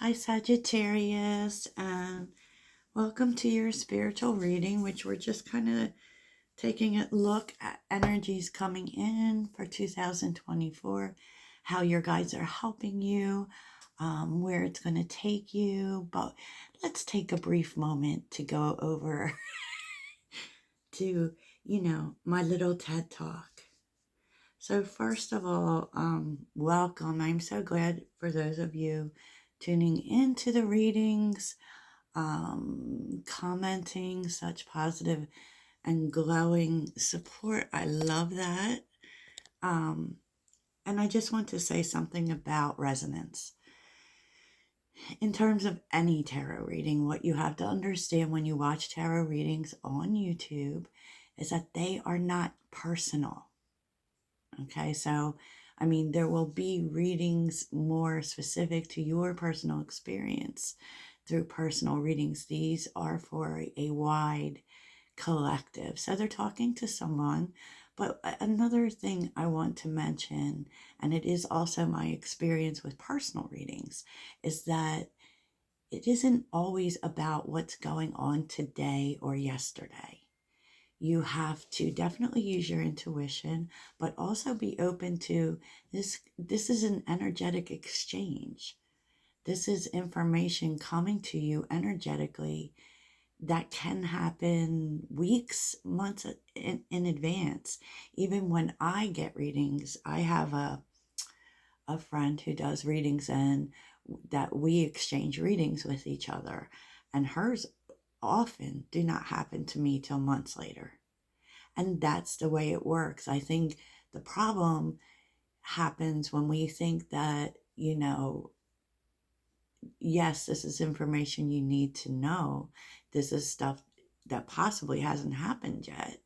Hi, Sagittarius, and welcome to your spiritual reading, which we're just kind of taking a look at energies coming in for 2024, how your guides are helping you, where it's going to take you. But let's take a brief moment to go over to, my little TED Talk. So first of all, welcome. I'm so glad for those of you tuning into the readings, commenting such positive and glowing support. I love that. And I just want to say something about resonance. In terms of any tarot reading, what you have to understand when you watch tarot readings on YouTube is that they are not personal. Okay, so there will be readings more specific to your personal experience through personal readings. These are for a wide collective. So they're talking to someone. But another thing I want to mention, and it is also my experience with personal readings, is that it isn't always about what's going on today or yesterday. You have to definitely use your intuition, but also be open to this. This is an energetic exchange. This is information coming to you energetically that can happen weeks, months in advance. Even when I get readings, I have a friend who does readings, and that we exchange readings with each other. And hers often do not happen to me till months later. And that's the way it works. I think the problem happens when we think that, yes, this is information you need to know. This is stuff that possibly hasn't happened yet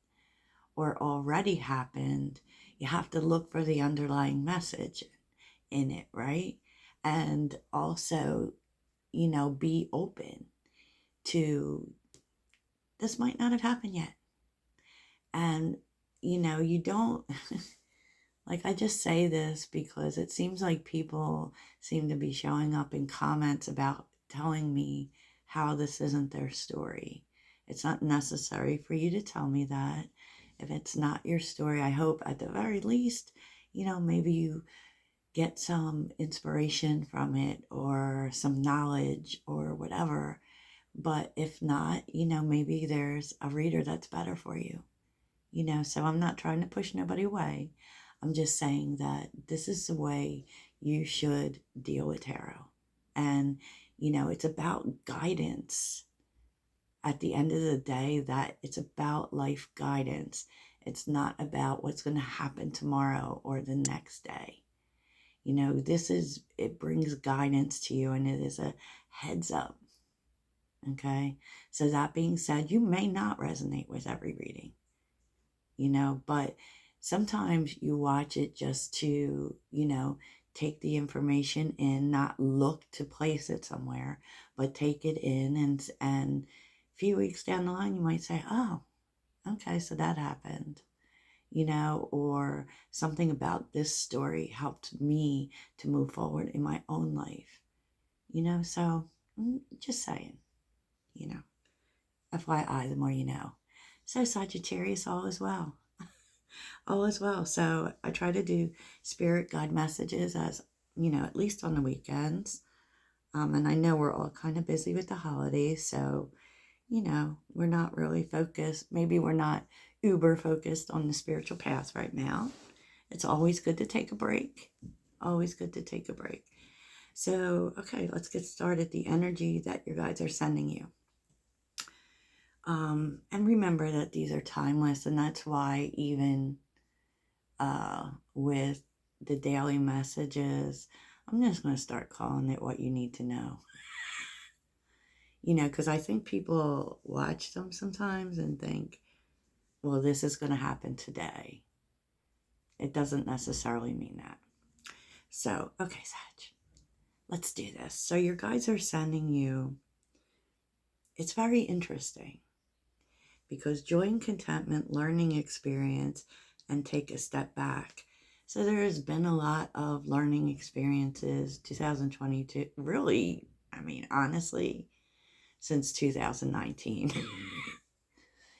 or already happened. You have to look for the underlying message in it, right? And also, be open to this might not have happened yet. And, you don't, like, I just say this because it seems like people seem to be showing up in comments about telling me how this isn't their story. It's not necessary for you to tell me that. If it's not your story, I hope at the very least, maybe you get some inspiration from it or some knowledge or whatever. But if not, maybe there's a reader that's better for you. So I'm not trying to push nobody away. I'm just saying that this is the way you should deal with tarot. And, it's about guidance. At the end of the day, that it's about life guidance. It's not about what's going to happen tomorrow or the next day. It brings guidance to you, and it is a heads up. Okay. So that being said, you may not resonate with every reading. But sometimes you watch it just to, take the information in, not look to place it somewhere, but take it in, and a few weeks down the line, you might say, oh, okay, so that happened, or something about this story helped me to move forward in my own life, so just saying, FYI, the more you know. So Sagittarius, all is well. All is well. So I try to do spirit guide messages as, at least on the weekends. And I know we're all kind of busy with the holidays. So, we're not really focused. Maybe we're not uber focused on the spiritual path right now. It's always good to take a break. Always good to take a break. So, okay, let's get started. The energy that your guides are sending you. And remember that these are timeless, and that's why even with the daily messages, I'm just going to start calling it what you need to know. Because I think people watch them sometimes and think, well, this is going to happen today. It doesn't necessarily mean that. So, okay, Sag, let's do this. So your guides are sending you, it's very interesting, because joy and contentment, learning experience, and take a step back. So there has been a lot of learning experiences, 2022, really I mean, honestly, since 2019,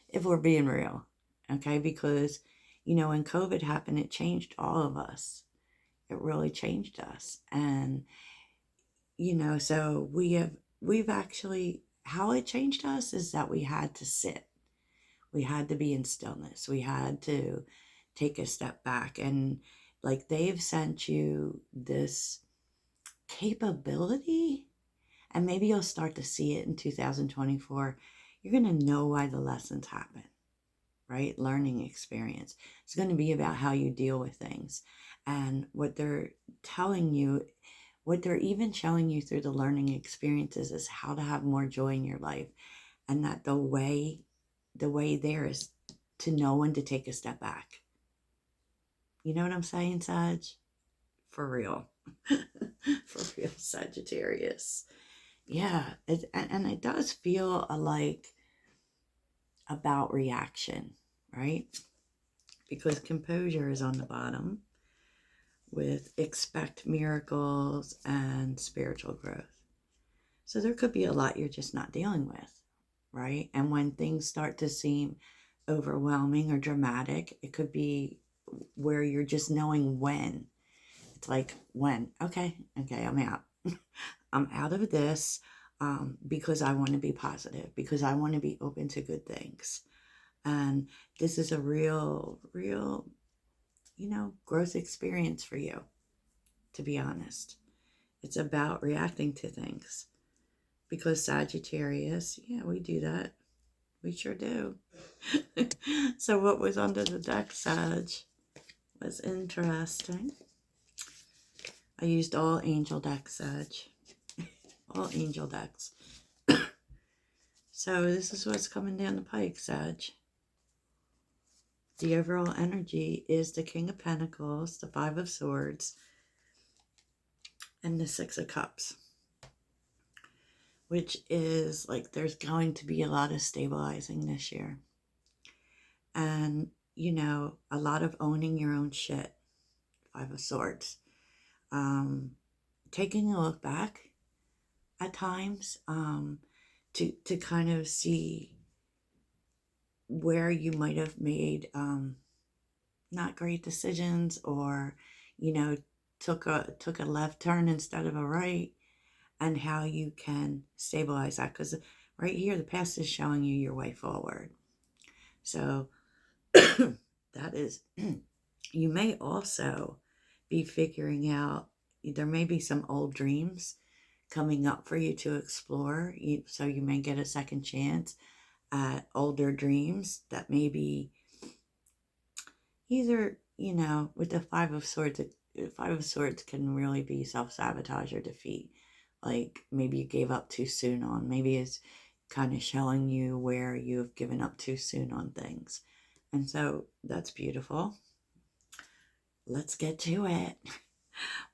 if we're being real, okay? Because, when COVID happened, it changed all of us. It really changed us. And, so we've actually, how it changed us is that we had to sit. We had to be in stillness. We had to take a step back. And like they've sent you this capability, and maybe you'll start to see it in 2024. You're going to know why the lessons happen, right? Learning experience. It's going to be about how you deal with things. And what they're telling you, what they're even showing you through the learning experiences is how to have more joy in your life. And that the way there is to know when to take a step back. You know what I'm saying, Sag? For real. For real, Sagittarius. Yeah, and it does feel like about reaction, right? Because composure is on the bottom with expect miracles and spiritual growth. So there could be a lot you're just not dealing with, right? And when things start to seem overwhelming or dramatic, it could be where you're just knowing when. It's like, when? Okay, I'm out. I'm out of this because I want to be positive, because I want to be open to good things. And this is a real, growth experience for you, to be honest. It's about reacting to things. Because Sagittarius, yeah, we do that. We sure do. So what was under the deck, Sag, was interesting. I used all angel decks, Sag. All angel decks. So this is what's coming down the pike, Sag. The overall energy is the King of Pentacles, the Five of Swords, and the Six of Cups. Which is like there's going to be a lot of stabilizing this year. And, a lot of owning your own shit. Five of Swords. Taking a look back at times to kind of see where you might have made not great decisions, or took a left turn instead of a right, and how you can stabilize that, because right here the past is showing you your way forward. So that is you may also be figuring out, there may be some old dreams coming up for you to explore, so you may get a second chance at older dreams that may be either, with the Five of Swords can really be self-sabotage or defeat. Like maybe you gave up too soon on, maybe it's kind of showing you where you've given up too soon on things. And so that's beautiful. Let's get to it.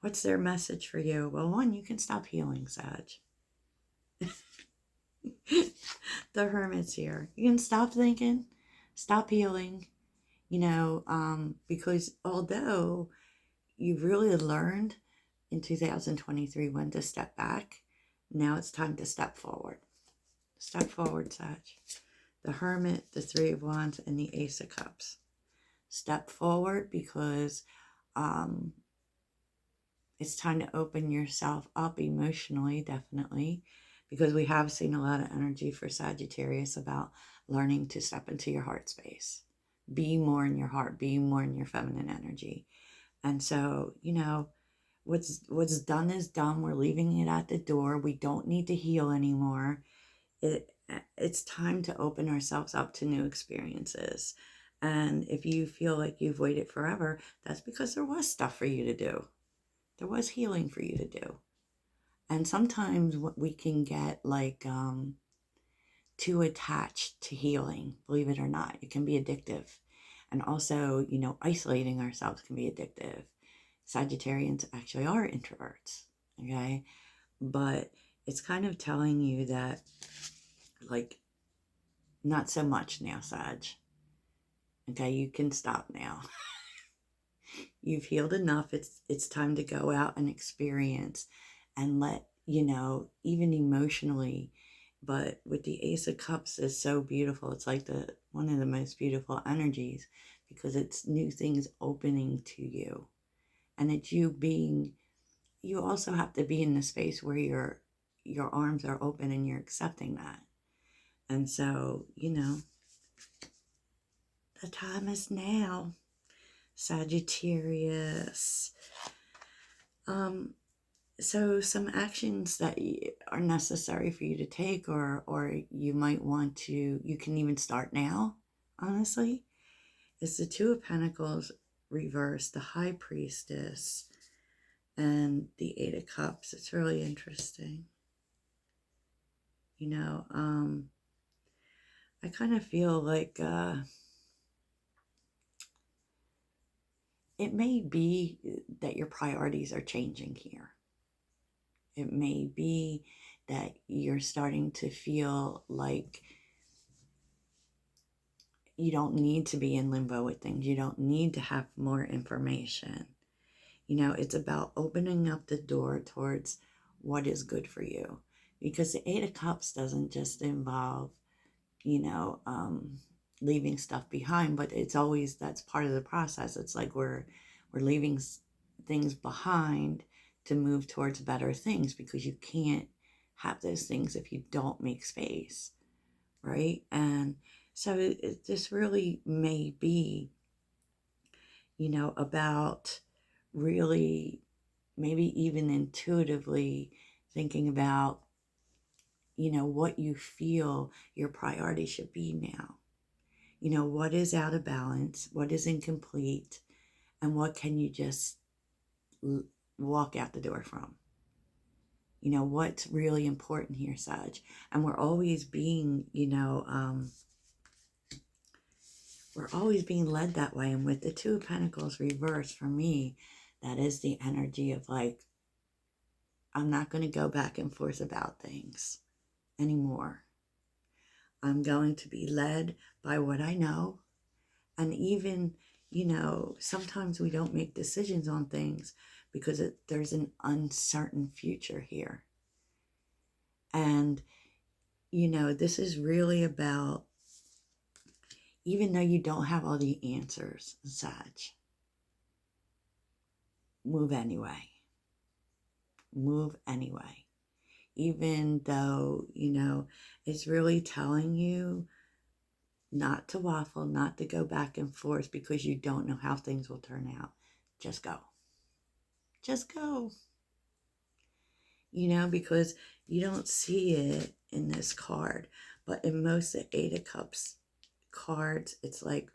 What's their message for you? Well, one, you can stop healing, Sag. The Hermit's here. You can stop thinking, stop healing, because although you've really learned in 2023 when to step back, now it's time to step forward. Step forward, Sag. The Hermit, the Three of Wands, and the Ace of Cups. Step forward because it's time to open yourself up emotionally, definitely, because we have seen a lot of energy for Sagittarius about learning to step into your heart space. Be more in your heart, be more in your feminine energy. And so, what's done is done. We're leaving it at the door. We don't need to heal anymore. It's time to open ourselves up to new experiences. And if you feel like you've waited forever, that's because there was stuff for you to do. There was healing for you to do. And sometimes we can get like too attached to healing, believe it or not. It can be addictive. And also, isolating ourselves can be addictive. Sagittarians actually are introverts, okay? But it's kind of telling you that, like, not so much now, Sag. Okay, you can stop now. You've healed enough. It's time to go out and experience and let even emotionally. But with the Ace of Cups is so beautiful. It's like the one of the most beautiful energies because it's new things opening to you. And it's you also have to be in the space where your arms are open and you're accepting that. And so, the time is now, Sagittarius. So some actions that are necessary for you to take, or you might want to, you can even start now, honestly, is the Two of Pentacles reversed, the High Priestess, and the Eight of Cups. It's really interesting. I kind of feel like it may be that your priorities are changing here. It may be that you're starting to feel like you don't need to be in limbo with things. You don't need to have more information. It's about opening up the door towards what is good for you. Because the Eight of Cups doesn't just involve, leaving stuff behind, but it's always, that's part of the process. It's like we're leaving things behind to move towards better things, because you can't have those things if you don't make space, right? And so this really may be, about really maybe even intuitively thinking about, what you feel your priority should be now. What is out of balance, what is incomplete, and what can you just walk out the door from? What's really important here, Sag? And we're always being, we're always being led that way. And with the Two of Pentacles reversed, for me, that is the energy of like, I'm not going to go back and forth about things anymore. I'm going to be led by what I know. And even, sometimes we don't make decisions on things because there's an uncertain future here. And, this is really about, even though you don't have all the answers, Sag, move anyway. Move anyway. Even though, it's really telling you not to waffle, not to go back and forth because you don't know how things will turn out. Just go. Just go. Because you don't see it in this card, but in most of the Eight of Cups cards, it's like,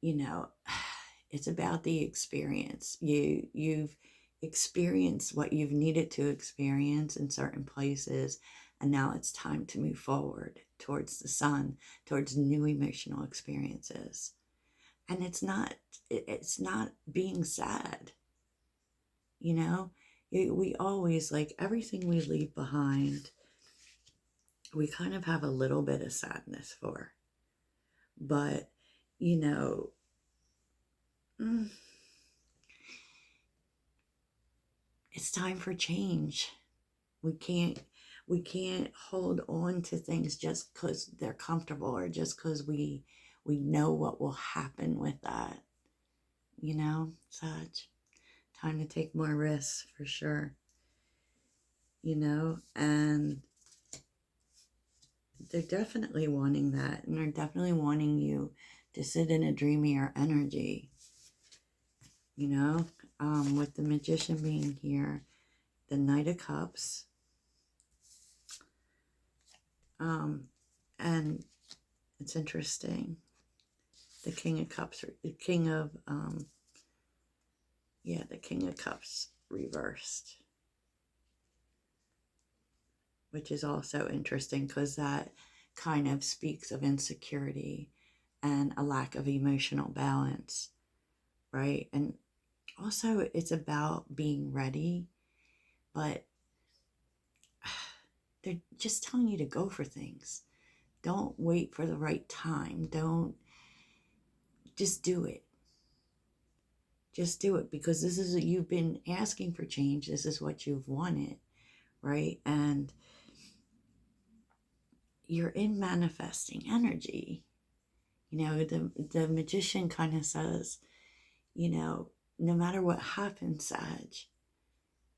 it's about the experience. You've experienced what you've needed to experience in certain places, and now it's time to move forward towards the sun, towards new emotional experiences. And it's not being sad. We always, like, everything we leave behind, we kind of have a little bit of sadness for. But, it's time for change. We can't hold on to things just because they're comfortable, or just because we know what will happen with that. Such time to take more risks, for sure. And they're definitely wanting that, and they're definitely wanting you to sit in a dreamier energy. With the Magician being here, the Knight of Cups, and it's interesting. The King of Cups, the King of Cups reversed, which is also interesting because that kind of speaks of insecurity and a lack of emotional balance, right? And also it's about being ready, but they're just telling you to go for things. Don't wait for the right time. Just do it. Just do it, because this is, you've been asking for change. This is what you've wanted, right? And you're in manifesting energy. The magician kind of says, no matter what happens, Sag,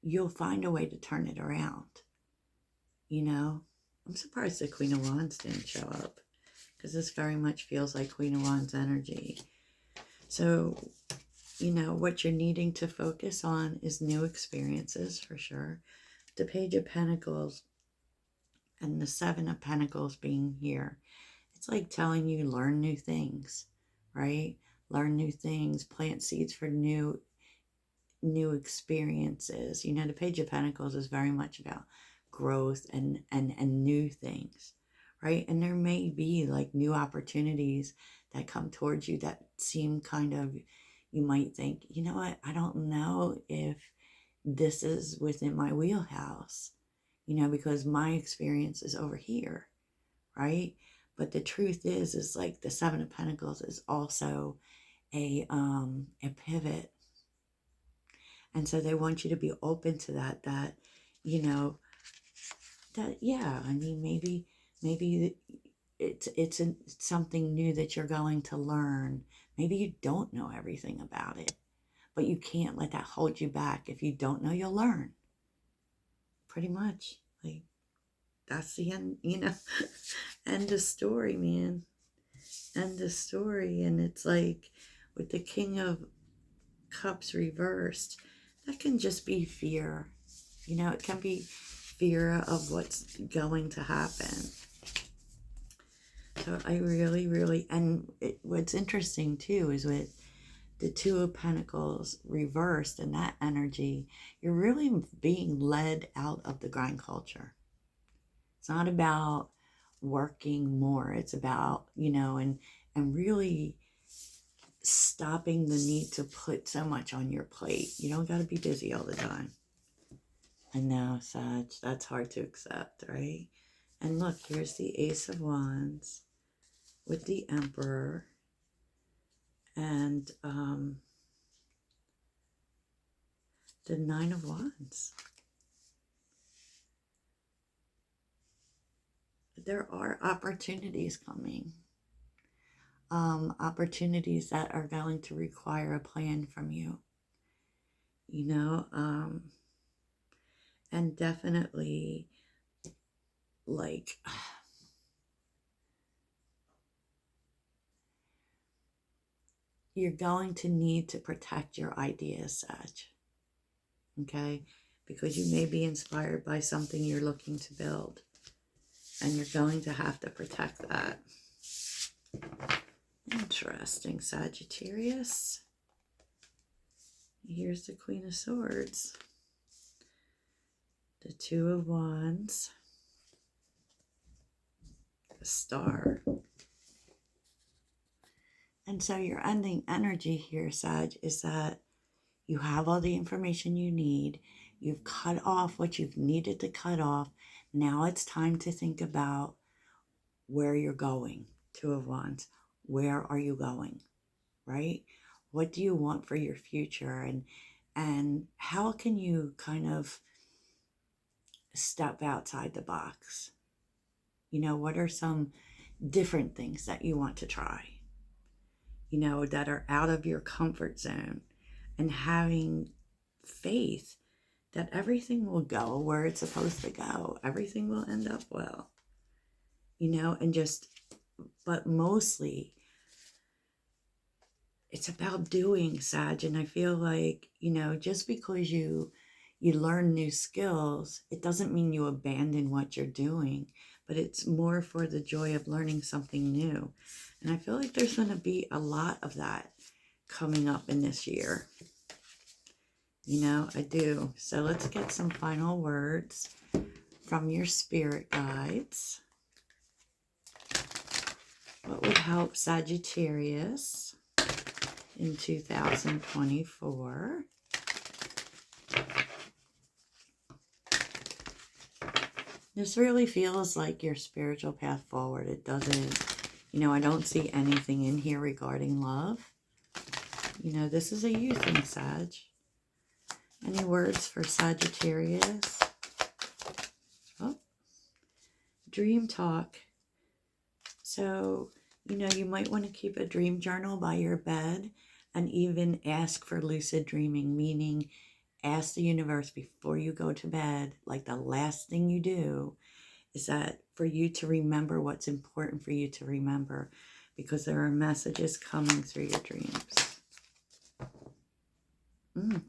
you'll find a way to turn it around. I'm surprised the Queen of Wands didn't show up, because this very much feels like Queen of Wands energy. So, what you're needing to focus on is new experiences, for sure. The Page of Pentacles and the Seven of Pentacles being here, it's like telling you, learn new things, right? Learn new things, plant seeds for new experiences. The Page of Pentacles is very much about growth and new things, right? And there may be like new opportunities that come towards you that seem kind of, you might think, you know what, I don't know if this is within my wheelhouse, because my experience is over here, right? But the truth is like the Seven of Pentacles is also a pivot. And so they want you to be open to that, yeah, I mean, maybe it's something new that you're going to learn. Maybe you don't know everything about it, but you can't let that hold you back. If you don't know, you'll learn. Pretty much. Like, that's the end, end of story, man. End of story. And it's like, with the King of Cups reversed, that can just be fear. It can be fear of what's going to happen. So I really, and what's interesting too is with the Two of Pentacles reversed and that energy, you're really being led out of the grind culture. It's not about working more. It's about, and really stopping the need to put so much on your plate. You don't got to be busy all the time. I know, Sag, that's hard to accept, right? And look, here's the Ace of Wands with the Emperor and the Nine of Wands. There are opportunities coming. Opportunities that are going to require a plan from you. And definitely, like, you're going to need to protect your ideas, Sag. Okay? Because you may be inspired by something you're looking to build. And you're going to have to protect that. Interesting, Sagittarius. Here's the Queen of Swords. The Two of Wands. The Star. And so your ending energy here, Sag, is that you have all the information you need. You've cut off what you've needed to cut off. Now it's time to think about where you're going. Two of Wands. Where are you going? Right? What do you want for your future? And how can you kind of step outside the box? What are some different things that you want to try? That are out of your comfort zone, and having faith that everything will go where it's supposed to go. Everything will end up well. But mostly it's about doing, Sag. And I feel like, just because you learn new skills, it doesn't mean you abandon what you're doing, but it's more for the joy of learning something new. And I feel like there's going to be a lot of that coming up in this year. I do. So let's get some final words from your spirit guides. What would help Sagittarius in 2024? This really feels like your spiritual path forward. It doesn't, I don't see anything in here regarding love. You know, this is a you thing, Sag. Any words for Sagittarius? Oh, dream talk. So, you know, you might want to keep a dream journal by your bed and even ask for lucid dreaming, meaning ask the universe before you go to bed, like the last thing you do is that for you to remember what's important for you to remember, because there are messages coming through your dreams.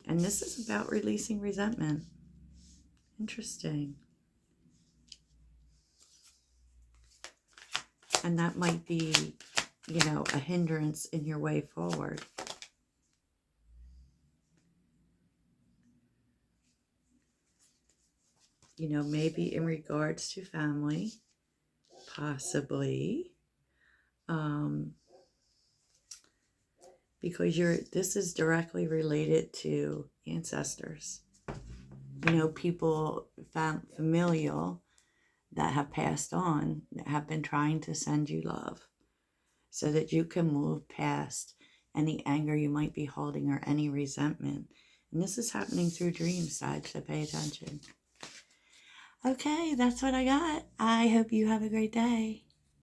And this is about releasing resentment. Interesting. And that might be, you know, a hindrance in your way forward. You know, maybe in regards to family, possibly. Because this is directly related to ancestors. You know, people familial that have passed on, that have been trying to send you love so that you can move past any anger you might be holding or any resentment. And this is happening through dreams, Sag, so pay attention. Okay, that's what I got. I hope you have a great day.